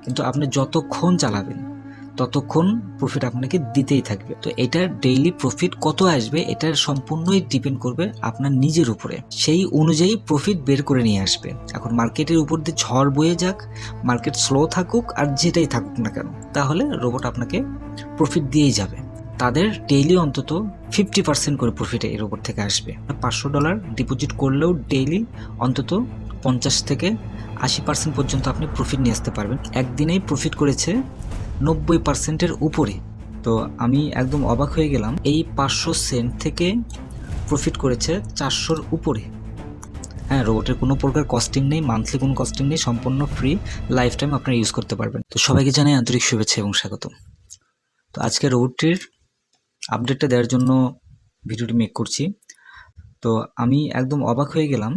কিন্তু আপনি যতক্ষণ চালাবেন ততক্ষণ প্রফিট আপনাকে দিতেই থাকবে। তো এটার ডেইলি প্রফিট কত আসবে এটার সম্পূর্ণই ডিপেন্ড করবে আপনার নিজের উপরে, সেই অনুযায়ী প্রফিট বের করে নিয়ে আসবে। এখন মার্কেটের উপর দিয়ে ঝড় বয়ে যাক, মার্কেট স্লো থাকুক আর যেটাই থাকুক না কেন, তাহলে রোবট আপনাকে প্রফিট দিয়েই যাবে। তাদের ডেইলি অন্তত 50% করে প্রফিট এর উপর থেকে আসবে। $500 ডিপোজিট করলেও ডেইলি অন্তত 50 থেকে 80% পর্যন্ত আপনি প্রফিট নিয়ে আসতে পারবেন। একদিনেই প্রফিট করেছে 90%-এর উপরে। তো আমি একদম অবাক হয়ে গেলাম, এই 500 সেন্ট থেকে প্রফিট করেছে 400-র উপরে। হ্যাঁ, রোবটের কোনো প্রকার কস্টিং নেই, মান্থলি কোনো কস্টিং নেই, সম্পূর্ণ ফ্রি, লাইফ টাইম আপনারা ইউজ করতে পারবেন। তো সবাইকে জানাই আন্তরিক শুভেচ্ছা এবং স্বাগত। তো আজকে রোবটটির আপডেটটা দেওয়ার জন্য ভিডিওটি মেক করছি। তো আমি একদম অবাক হয়ে গেলাম,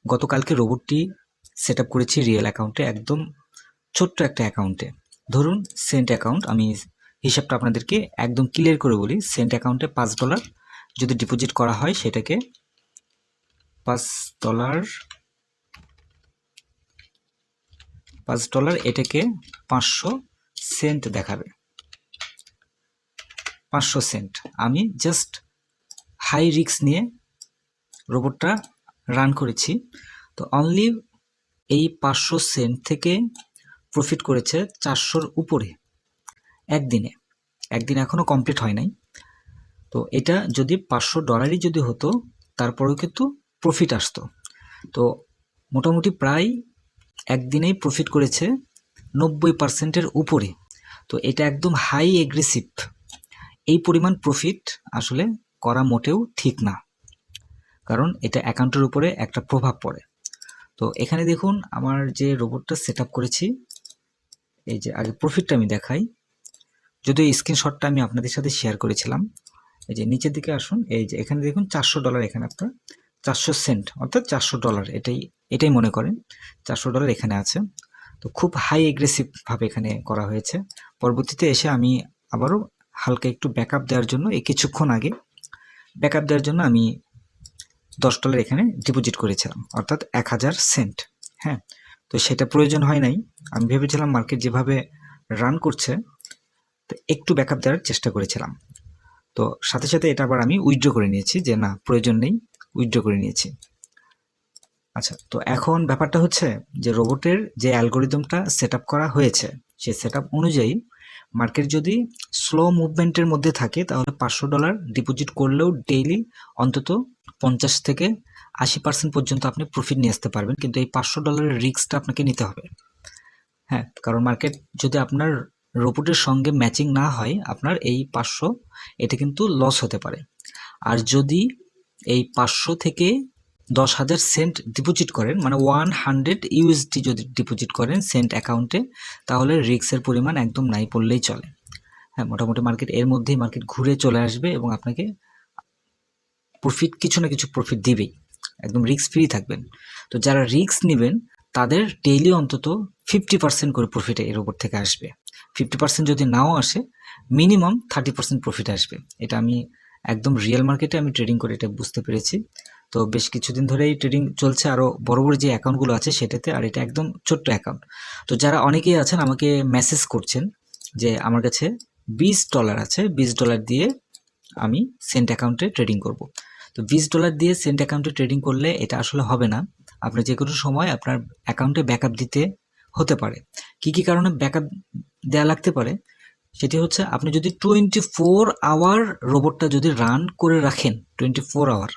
গতকালকে রোবটটি সেট আপ করেছি রিয়েল অ্যাকাউন্টে, একদম ছোট্ট একটা অ্যাকাউন্টে, ধরুন সেন্ট অ্যাকাউন্ট। আমি হিসাবটা আপনাদেরকে একদম ক্লিয়ার করে বলি। সেন্ট অ্যাকাউন্টে $5 যদি ডিপোজিট করা হয়, সেটাকে $5 এটাকে 500 সেন্ট দেখাবে। 500 সেন্ট। আমি জাস্ট হাই রিস্ক নিয়ে রোবটটা রান করেছি। তো অনলি এই 500 সেন্ট থেকে প্রফিট করেছে 400-র উপরে একদিনে। একদিন এখনও কমপ্লিট হয় নাই। তো এটা যদি $500 যদি হতো, তারপরেও কিন্তু প্রফিট আসতো। তো মোটামুটি প্রায় একদিনেই প্রফিট করেছে 90%-এর উপরে। তো এটা একদম হাই এগ্রেসিভ। এই পরিমাণ প্রফিট আসলে করা মোটেও ঠিক না, কারণ এটা অ্যাকাউন্টের উপরে একটা প্রভাব পড়ে। তো এখানে দেখুন আমার যে রোবটটা সেট আপ করেছি, এই যে আগে প্রফিটটা আমি দেখাই, যদিও স্ক্রিনশটটা আমি আপনাদের সাথে শেয়ার করেছিলাম। এই যে নিচের দিকে আসুন, এই যে এখানে দেখুন $400, এখানে আপনার 400 সেন্ট অর্থাৎ $400, এটাই মনে করেন $400 এখানে আছে। তো খুব হাই এগ্রেসিভভাবে এখানে করা হয়েছে। পরবর্তীতে এসে আমি আবারও হালকা একটু ব্যাকআপ দেওয়ার জন্য, এই কিছুক্ষণ আগে ব্যাকআপ দেওয়ার জন্য আমি $10 এখানে ডিপোজিট করেছিলাম, অর্থাৎ 1000 সেন্ট। হ্যাঁ, তো সেটা প্রয়োজন হয় নাই। আমি ভেবেছিলাম মার্কেট যেভাবে রান করছে, তো একটু ব্যাকআপ দেওয়ার চেষ্টা করেছিলাম। তো সাথে সাথে এটা আবার আমি উইথড্র করে নিয়েছি, যে না প্রয়োজন নেই, উইথড্র করে নিয়েছি। আচ্ছা, তো এখন ব্যাপারটা হচ্ছে যে রোবটের যে অ্যালগোরিদমটা সেট আপ করা হয়েছে, সেই সেট আপ অনুযায়ী মার্কেট যদি স্লো মুভমেন্টের মধ্যে থাকে, তাহলে $500 ডিপোজিট করলেও ডেইলি অন্তত 50 থেকে 80% পর্যন্ত আপনি প্রফিট নিয়ে আসতে পারবেন। কিন্তু এই $500 রিস্কটা আপনাকে নিতে হবে। হ্যাঁ, কারণ মার্কেট যদি আপনার রোবটের সঙ্গে ম্যাচিং না হয়, আপনার এই 500 এটা কিন্তু লস হতে পারে। আর যদি এই 500 থেকে 10,000 সেন্ট ডিপোজিট করেন, মানে 100 ইউএসডি যদি ডিপোজিট করেন সেন্ট অ্যাকাউন্টে, তাহলে রিস্কের পরিমাণ একদম নাই পড়লেই চলে। হ্যাঁ, মোটামুটি মার্কেট এর মধ্যেই মার্কেট ঘুরে চলে আসবে এবং আপনাকে প্রফিট, কিছু না কিছু প্রফিট দিবেই, একদম রিস্ক ফ্রি থাকবেন। তো যারা রিস্ক নেবেন তাদের ডেইলি অন্তত 50% করে প্রফিট এর উপর থেকে আসবে। 50% যদি নাও আসে, মিনিমাম 30% প্রফিট আসবে। এটা আমি একদম রিয়েল মার্কেটে আমি ট্রেডিং করে এটা বুঝতে পেরেছি। তো বেশ কিছুদিন ধরেই ট্রেডিং চলছে আরও বড় বড় যে অ্যাকাউন্টগুলো আছে সেটাতে, আর এটা একদম ছোট্ট অ্যাকাউন্ট। তো যারা অনেকেই আছেন আমাকে মেসেজ করছেন যে আমার কাছে $20 আছে, $20 দিয়ে আমি সেন্ট অ্যাকাউন্টে ট্রেডিং করব। তো $20 দিয়ে সেন্ট অ্যাকাউন্টে ট্রেডিং করলে এটা আসলে হবে না। আপনি যে কোনো সময় আপনার অ্যাকাউন্টে ব্যাকআপ দিতে হতে পারে। কি কি কারণে ব্যাকআপ দেওয়া লাগতে পারে সেটি হচ্ছে, আপনি যদি 24 আওয়ার রোবটটা যদি রান করে রাখেন 24 আওয়ার,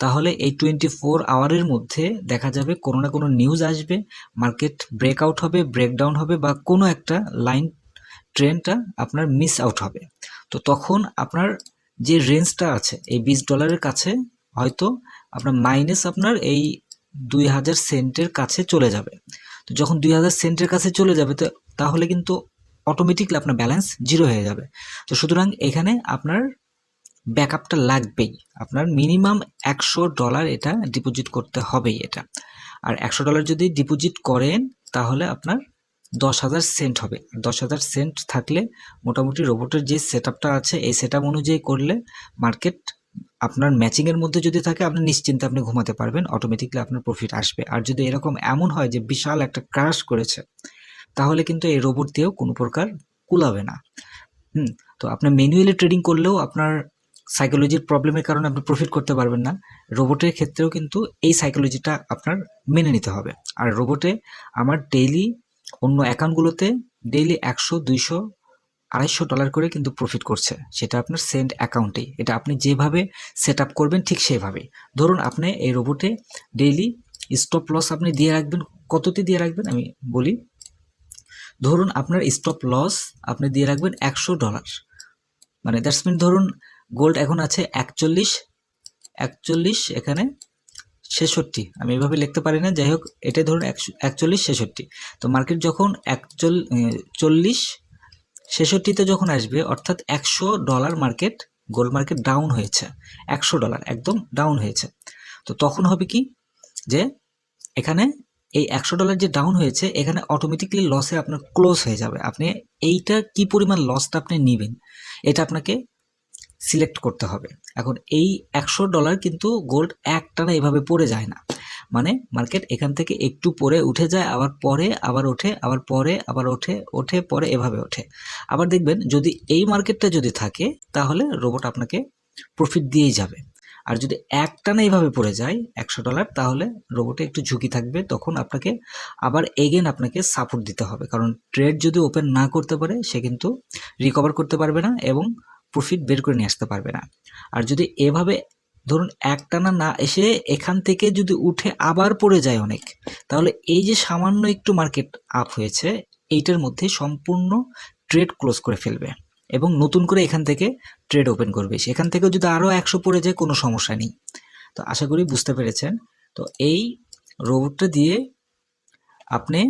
তাহলে এই 24 আওয়ারের মধ্যে দেখা যাবে কোনো না কোনো নিউজ আসবে, মার্কেট ব্রেকআউট হবে, ব্রেকডাউন হবে, বা কোনো একটা লাইন ট্রেনটা আপনার মিস আউট হবে। তো তখন আপনার যে রেঞ্জটা আছে এই $20 কাছে, হয়তো আপনার মাইনাস আপনার এই 2000 সেন্টের কাছে চলে যাবে। তো যখন 2000 সেন্টের কাছে চলে যাবে, তো তাহলে কিন্তু অটোমেটিকলি আপনার ব্যালেন্স জিরো হয়ে যাবে। তো সুতরাং এখানে আপনার ব্যাকআপটা লাগবেই। আপনার মিনিমাম $100 এটা ডিপোজিট করতে হবেই এটা। আর $100 যদি ডিপোজিট করেন তাহলে আপনার 10,000 সেন্ট হবে। 10,000 সেন্ট থাকলে মোটামুটি রোবটের যে সেট আপটা আছে এই সেট আপ অনুযায়ী করলে মার্কেট আপনার ম্যাচিংয়ের মধ্যে যদি থাকে, আপনি নিশ্চিন্তে আপনি ঘুমাতে পারবেন, অটোমেটিকলি আপনার প্রফিট আসবে। আর যদি এরকম এমন হয় যে বিশাল একটা ক্র্যাশ করেছে, তাহলে কিন্তু এই রোবট দিয়েও কোনো প্রকার কুলাবে না। তো আপনার ম্যানুয়ালি ট্রেডিং করলেও আপনার সাইকোলজির প্রবলেমের কারণে আপনি প্রফিট করতে পারবেন না। রোবটের ক্ষেত্রেও কিন্তু এই সাইকোলজিটা আপনার মেনে নিতে হবে। আর রোবটে আমার ডেইলি অন্য অ্যাকাউন্টগুলোতে ডেইলি 100, 200, $250 করে কিন্তু প্রফিট করছে, সেটা আপনার সেন্ড অ্যাকাউন্টেই। এটা আপনি যেভাবে সেট আপ করবেন ঠিক সেভাবেই। ধরুন আপনি এই রোবটে ডেইলি স্টপ লস আপনি দিয়ে রাখবেন। কততে দিয়ে রাখবেন আমি বলি। ধরুন আপনার স্টপ লস আপনি দিয়ে রাখবেন $100, মানে দ্যাটস মিন ধরুন গোল্ড এখন আছে 41, এখানে 66, আমি এভাবে লিখতে পারি না, যাই হোক এটাই ধরুন 41, 66। তো মার্কেট যখন 40, 66-তে যখন আসবে, অর্থাৎ $100 মার্কেট, গোল্ড মার্কেট ডাউন হয়েছে, $100 একদম ডাউন হয়েছে। তো তখন হবে কি, যে এখানে এই $100 যে ডাউন হয়েছে, এখানে অটোমেটিকলি লসে আপনার ক্লোজ হয়ে যাবে। আপনি এইটা কি পরিমাণ লসটা আপনি নেবেন, এটা আপনাকে সিলেক্ট করতে হবে। এখন এই $100 কিন্তু গোল্ড একটানা এভাবে পড়ে যায় না, মানে মার্কেট এখান থেকে একটু পরে উঠে যায়, আবার পরে আবার ওঠে, আবার পরে আবার ওঠে পরে, এভাবে ওঠে। আবার দেখবেন যদি এই মার্কেটটা যদি থাকে, তাহলে রোবট আপনাকে প্রফিট দিয়েই যাবে। আর যদি একটানা এইভাবে পড়ে যায় $100, তাহলে রোবটে একটু ঝুঁকি থাকবে, তখন আপনাকে আবার এগেন আপনাকে সাপোর্ট দিতে হবে। কারণ ট্রেড যদি ওপেন না করতে পারে, সে কিন্তু রিকভার করতে পারবে না এবং প্রফিট বের করে নিয়ে আসতে পারবে না। আর যদি এভাবে ধরুন একটানা না এসে এখান থেকে যদি উঠে আবার পড়ে যায় অনেক, তাহলে এই যে সামান্য একটু মার্কেট আপ হয়েছে, এইটার মধ্যে সম্পূর্ণ ট্রেড ক্লোজ করে ফেলবে এবং নতুন করে এখান থেকে ট্রেড ওপেন করবে। সেখান থেকেও যদি আরও 100 পড়ে যায়, কোনো সমস্যা নেই। তো আশা করি বুঝতে পেরেছেন। তো এই রোবটটা দিয়ে আপনি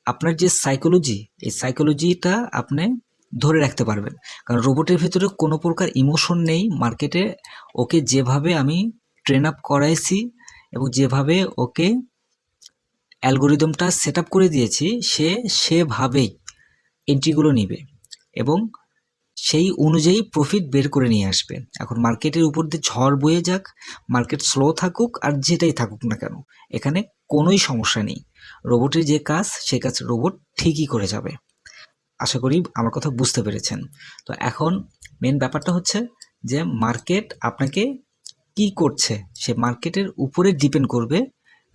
আপনার যে সাইকোলজি, এই সাইকোলজিটা আপনি ধরে রাখতে পারবেন। কারণ রোবটের ভিতরে কোনো প্রকার ইমোশন নেই। মার্কেটে ওকে যেভাবে আমি ট্রেন আপ করাইছি এবং যেভাবে ওকে অ্যালগোরিদমটা সেট আপ করে দিয়েছি, সেভাবেই এন্ট্রিগুলো নিবে এবং সেই অনুযায়ী প্রফিট বের করে নিয়ে আসবে। এখন মার্কেটের উপর দিয়ে ঝড় বয়ে যাক, মার্কেট স্লো থাকুক, আর যেটাই থাকুক না কেন, এখানে কোনোই সমস্যা নেই। রোবটের যে কাজ, সে কাজ রোবট ঠিকই করে যাবে। আশা করি আমার কথা বুঝতে পেরেছেন। তো এখন মেন ব্যাপারটা হচ্ছে যে মার্কেট আপনাকে কি করছে, সে মার্কেটের উপরে ডিপেন্ড করবে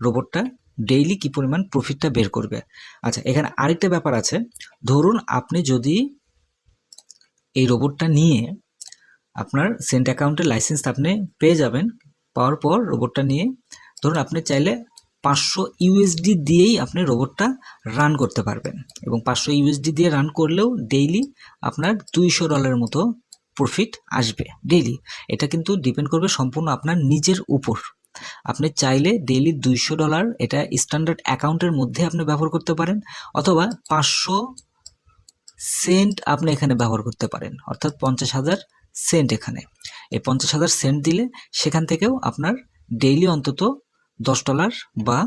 রোবটটা ডেইলি কি পরিমাণ প্রফিটটা বের করবে। আচ্ছা, এখানে আরেকটা ব্যাপার আছে। ধরুন আপনি যদি এই রোবটটা নিয়ে আপনার সেন্ট অ্যাকাউন্টের লাইসেন্স আপনি পেয়ে যাবেন, পাওয়ার পর রোবটটা নিয়ে ধরুন আপনি চাইলে 500 USD দিয়েই আপনি রোবটটা রান করতে পারবেন এবং 500 USD দিয়ে রান করলেও ডেইলি আপনার $200 মতো প্রফিট আসবে ডেইলি। এটা কিন্তু ডিপেন্ড করবে সম্পূর্ণ আপনার নিজের উপর। আপনি চাইলে ডেইলি $200 এটা স্ট্যান্ডার্ড অ্যাকাউন্টের মধ্যে আপনি ব্যবহার করতে পারেন, অথবা 500 সেন্ট আপনি এখানে ব্যবহার করতে পারেন, অর্থাৎ 50,000 সেন্ট। এখানে এই 50,000 সেন্ট দিলে সেখান থেকেও আপনার ডেইলি অন্তত $10 বা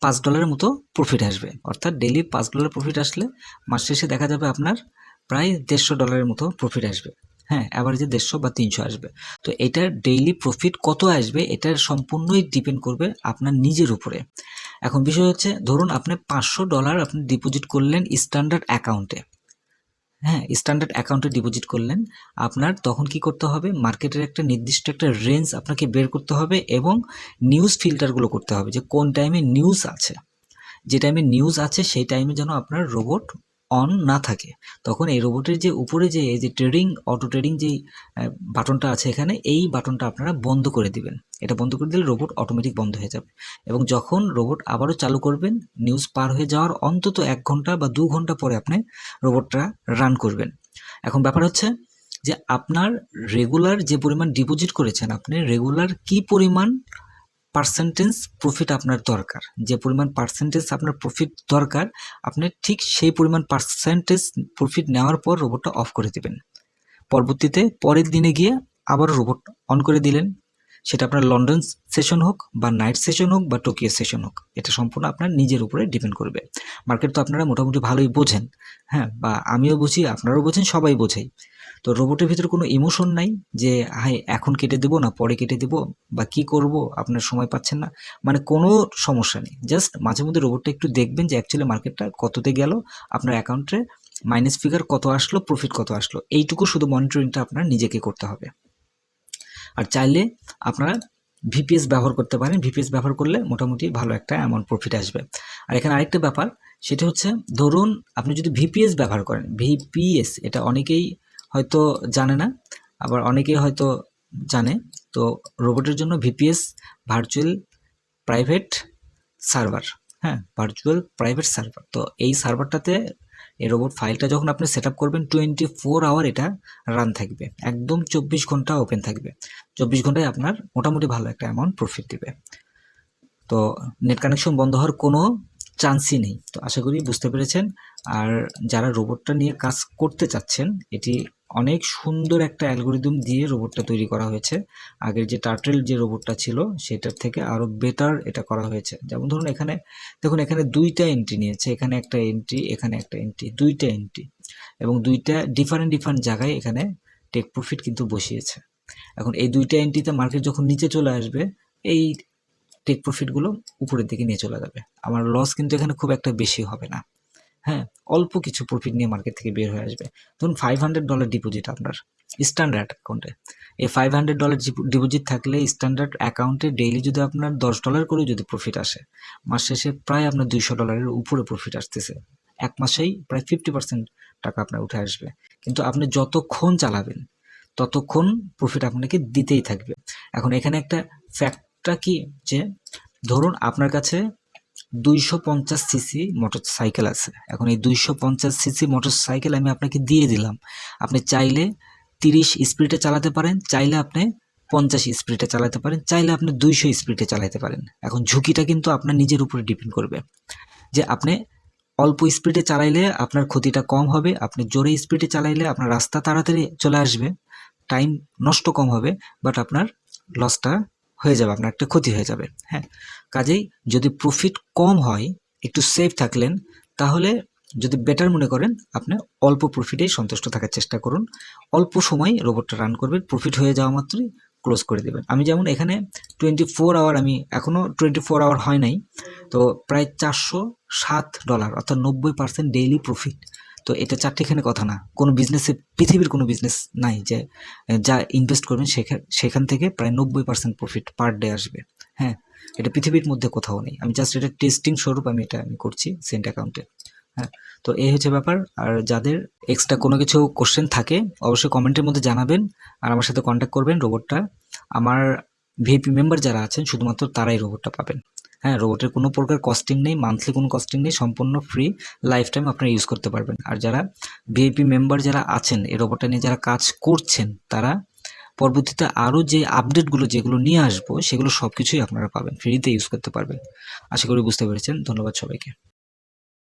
$5 মতো প্রফিট আসবে। অর্থাৎ ডেইলি $5 প্রফিট আসলে মাস শেষে দেখা যাবে আপনার প্রায় $150 মতো প্রফিট আসবে। হ্যাঁ, অ্যাভারেজে 150 বা 300 আসবে। তো এটার ডেইলি প্রফিট কত আসবে, এটার সম্পূর্ণই ডিপেন্ড করবে আপনার নিজের উপরে। এখন বিষয় হচ্ছে, ধরুন আপনি $500 আপনি ডিপোজিট করলেন স্ট্যান্ডার্ড অ্যাকাউন্টে। হ্যাঁ, স্ট্যান্ডার্ড অ্যাকাউন্টে ডিপোজিট করলেন। আপনার তখন কি করতে হবে, মার্কেটের একটা নির্দিষ্ট একটা রেঞ্জ আপনাকে বের করতে হবে এবং নিউজ ফিল্টারগুলো করতে হবে যে কোন টাইমে নিউজ আছে। যে টাইমে নিউজ আছে সেই টাইমে যেন আপনার রোবট অন না থাকে। তখন এই রোবটের যে উপরে যে এই যে ট্রেডিং, অটো ট্রেডিং যেই বাটনটা আছে এখানে, এই বাটনটা আপনারা বন্ধ করে দিবেন। এটা বন্ধ করে দিলে রোবট অটোমেটিক বন্ধ হয়ে যাবে এবং যখন রোবট আবারও চালু করবেন, নিউজ পার হয়ে যাওয়ার অন্তত 1 ঘন্টা বা 2 ঘন্টা পরে আপনি রোবটটা রান করবেন। এখন ব্যাপার হচ্ছে যে আপনার রেগুলার যে পরিমাণ ডিপোজিট করেছেন, আপনি রেগুলার কি পরিমাণ পার্সেন্টেজ প্রফিট আপনার দরকার, যে পরিমাণ পার্সেন্টেজ আপনার প্রফিট দরকার, আপনি ঠিক সেই পরিমাণ পার্সেন্টেজ প্রফিট নেওয়ার পর রোবটটা অফ করে দিবেন। পরবর্তীতে পরের দিনে গিয়ে আবারও রোবট অন করে দিলেন। সেটা আপনার লন্ডন সেশন হোক বা নাইট সেশন হোক বা টোকিও সেশন হোক, এটা সম্পূর্ণ আপনার নিজের উপরে ডিপেন্ড করবে। মার্কেট তো আপনারা মোটামুটি ভালোই বোঝেন, হ্যাঁ, বা আমিও বুঝি, আপনারাও বোঝেন, সবাই বোঝেই। তো রোবটের ভিতরে কোনো ইমোশন নাই যে হাই এখন কেটে দেবো না পরে কেটে দেবো বা কি করব আপনার সময় পাচ্ছেন না, মানে কোনো সমস্যা নেই। জাস্ট মাঝে মধ্যে রোবটটা একটু দেখবেন যে অ্যাকচুয়ালি মার্কেটটা কততে গেল, আপনার অ্যাকাউন্টে মাইনাস ফিগার কত আসলো, প্রফিট কত আসলো, এইটুকু শুধু মনিটরিংটা আপনার নিজেকে করতে হবে। আর চাইলে আপনারা ভিপিএস ব্যবহার করতে পারেন, ভিপিএস ব্যবহার করলে মোটামুটি ভালো একটা অ্যামাউন্ট প্রফিট আসবে। আর এখানে আরেকটা ব্যাপার, সেটা হচ্ছে ধরুন আপনি যদি ভিপিএস ব্যবহার করেন, ভিপিএস এটা অনেকেই হয়তো জানে না, আবার অনেকেই হয়তো জানে। তো রোবটের জন্য ভিপিএস ভার্চুয়াল প্রাইভেট সার্ভার, হ্যাঁ ভার্চুয়াল প্রাইভেট সার্ভার। তো এই সার্ভারটাতে এই রোবট ফাইলটা যখন আপনি সেট আপ করবেন 24 আওয়ার এটা রান থাকবে, একদম 24 ঘন্টা ওপেন থাকবে। 24 ঘন্টায় আপনার মোটামুটি ভালো একটা অ্যামাউন্ট প্রফিট দিবে। তো নেট কানেকশন বন্ধ হওয়ার কোনো চান্সই নেই। তো আশা করি বুঝতে পেরেছেন। আর যারা রোবটটা নিয়ে কাজ করতে চাচ্ছেন, এটি অনেক সুন্দর একটা অ্যালগোরিদম দিয়ে রোবটটা তৈরি করা হয়েছে। আগের যে টার্টেল যে রোবটটা ছিল সেটার থেকে আরও বেটার এটা করা হয়েছে। যেমন ধরুন এখানে দেখুন, এখানে দুইটা এন্ট্রি নিয়েছে, এখানে একটা এন্ট্রি, এখানে একটা এন্ট্রি, দুইটা এন্ট্রি এবং দুইটা ডিফারেন্ট জায়গায় এখানে টেক প্রফিট কিন্তু বসিয়েছে। এখন এই দুইটা এন্ট্রিতে মার্কেট যখন নিচে চলে আসবে, এই টেক প্রফিটগুলো উপরের দিকে নিয়ে চলে যাবে। আমার লস কিন্তু এখানে খুব একটা বেশি হবে না, হ্যাঁ অল্প কিছু প্রফিট নিয়ে মার্কেট থেকে বের হয়ে আসবে। ধরুন $500 ডিপোজিট আপনার স্ট্যান্ডার্ড অ্যাকাউন্টে, এই $500 ডিপোজিট থাকলে স্ট্যান্ডার্ড অ্যাকাউন্টে ডেইলি যদি আপনার $10 করেও যদি প্রফিট আসে, মাস শেষে প্রায় আপনার $200 উপরে প্রফিট আসতেছে। এক মাসেই প্রায় 50% টাকা আপনার উঠে আসবে। কিন্তু আপনি যতক্ষণ চালাবেন ততক্ষণ প্রফিট আপনাকে দিতেই থাকবে। এখন এখানে একটা ফ্যাক্টটা কি, যে ধরুন আপনার কাছে 250 সিসি মোটর সাইকেল আছে। এখন এই 250 সিসি মোটর সাইকেল আমি আপনাকে দিয়ে দিলাম, আপনি চাইলে 30 স্পিডে চালাতে পারেন, চাইলে আপনি 50 স্পিডে চালাতে পারেন, চাইলে আপনি 200 স্পিডে চালাতে পারেন। এখন ঝুঁকিটা কিন্তু আপনার নিজের উপরে ডিপেন্ড করবে, যে আপনি অল্প স্পিডে চালাইলে আপনার ক্ষতিটা কম হবে, আপনি জোরে স্পিডে চালাইলে আপনার রাস্তা তাড়াতাড়ি চলে আসবে, টাইম নষ্ট কম হবে, বাট আপনার লসটা হয়ে যাবে, আপনার একটা ক্ষতি হয়ে যাবে। হ্যাঁ, কাজেই যদি প্রফিট কম হয়, একটু সেফ থাকলেন, তাহলে যদি বেটার মনে করেন আপনি অল্প প্রফিটেই সন্তুষ্ট থাকার চেষ্টা করুন। অল্প সময় রোবটটা রান করবেন, প্রফিট হয়ে যাওয়া মাত্রই ক্লোজ করে দেবেন। আমি যেমন এখানে 24 আওয়ার, আমি এখনও 24 আওয়ার হয় নাই, তো প্রায় $407 অর্থাৎ 90% ডেইলি প্রফিট। তো এটা চারটেখানে কথা না, কোনো বিজনেসে, পৃথিবীর কোনো বিজনেস নাই যে যা ইনভেস্ট করবেন সেখান থেকে প্রায় 90% প্রফিট পার ডে আসবে। হ্যাঁ, এটা পৃথিবীর মধ্যে কোথাও নেই। আমি জাস্ট এটা টেস্টিং স্বরূপ আমি করছি সেন্ট অ্যাকাউন্টে। হ্যাঁ, তো এই হচ্ছে ব্যাপার। আর যাদের এক্সট্রা কোনো কিছু কোশ্চেন থাকে অবশ্যই কমেন্টের মধ্যে জানাবেন, আর আমার সাথে কন্ট্যাক্ট করবেন। রোবটটা আমার ভিআইপি মেম্বার যারা আছেন শুধুমাত্র তারাই রোবটটা পাবেন। হ্যাঁ, রোবটের কোনো প্রকার কস্টিং নেই, মান্থলি কোনো কস্টিং নেই, সম্পূর্ণ ফ্রি, লাইফ টাইম আপনারা ইউজ করতে পারবেন। আর যারা ভিআইপি মেম্বার যারা আছেন, এই রোবটটা নিয়ে যারা কাজ করছেন, তারা পরবর্তীতে আরও যে আপডেটগুলো যেগুলো নিয়ে আসবো সেগুলো সব কিছুই আপনারা পাবেন, ফ্রিতে ইউজ করতে পারবেন। আশা করি বুঝতে পেরেছেন। ধন্যবাদ সবাইকে।